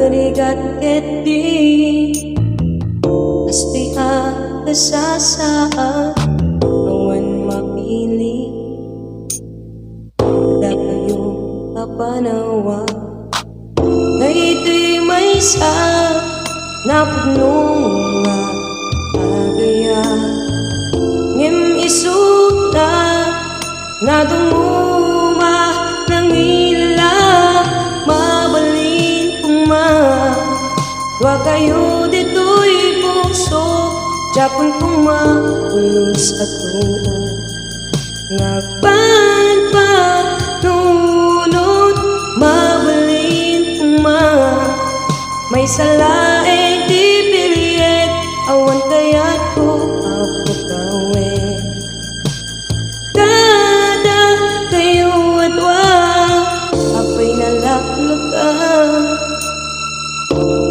Nagarigat keti Asti akasasaan Awan mapili Kada kayo kapanawa Na ito'y may sa Napunong nga agaya Ngem isuna Nadumuma ng ila Mabalin kuma Wa kayo dito'y puso Japon kuma ulos at tuo Ngagpan pa nunod Mabalin kuma May salaeng di piliyet Awan kaya't ko apo kawin Kada kayo adwa Apay nalaklukan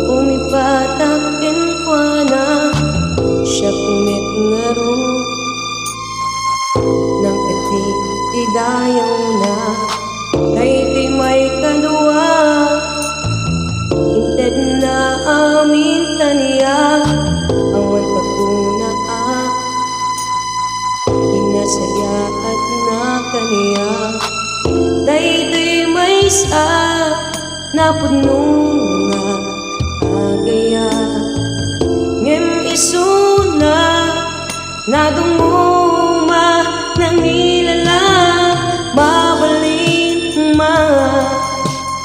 Umipatakin kwa na Siya kumit nga ro Nang iti idayaw na Na iti may kadwa Inted na amin taniya Awan pagkuna Inasaya at nakaniya Dahil may sa Napunong nga agaya Ngem isuna Nadumuma ng ilala Mabalin ma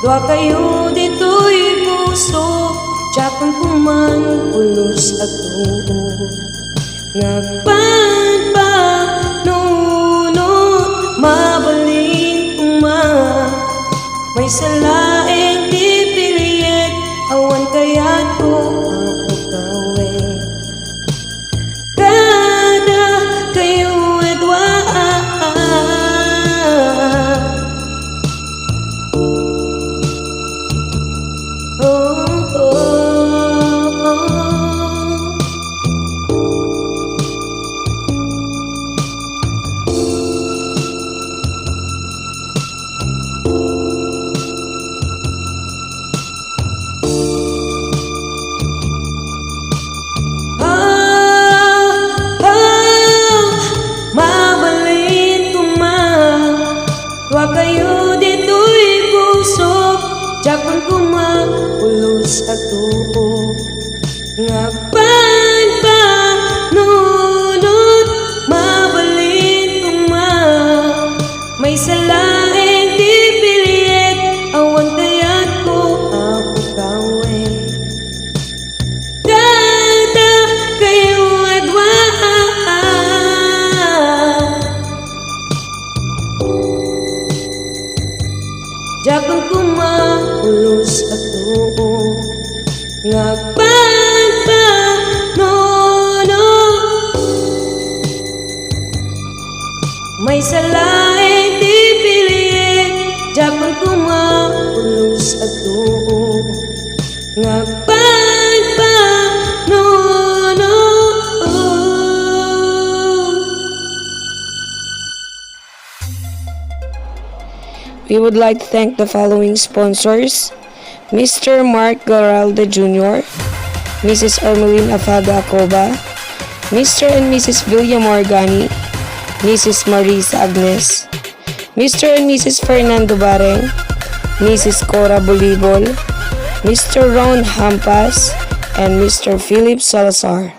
Dua kayo dito'y puso Japon kuman ulos at tuo Ngagpan pa nunod Mabalin ma May salaeng di piliyet Awan kaya't ko ako kawin Kada kayo edwa Wa kayo dito'y puso Japon kuma ulos at tuo Ngagpan pa nunod Mabalin kuma May salaeng di piliyet Awan kaya't ko ako kawin Kada kayo adwa Japon kuma ulos at tuo Ngagpan pa nono May salaeng di piliyet Japon kuma ulos at tuo Ngagpan pa nono We would like to thank the following sponsors: Mr. Mark Garalde Jr., Mrs. Ermeline Afaga Acoba, Mr. and Mrs. Villa Morgani, Mrs. Marisa Agnes, Mr. and Mrs. Fernando Bareng, Mrs. Cora Bolibol, Mr. Ron Hampas, and Mr. Philip Salazar.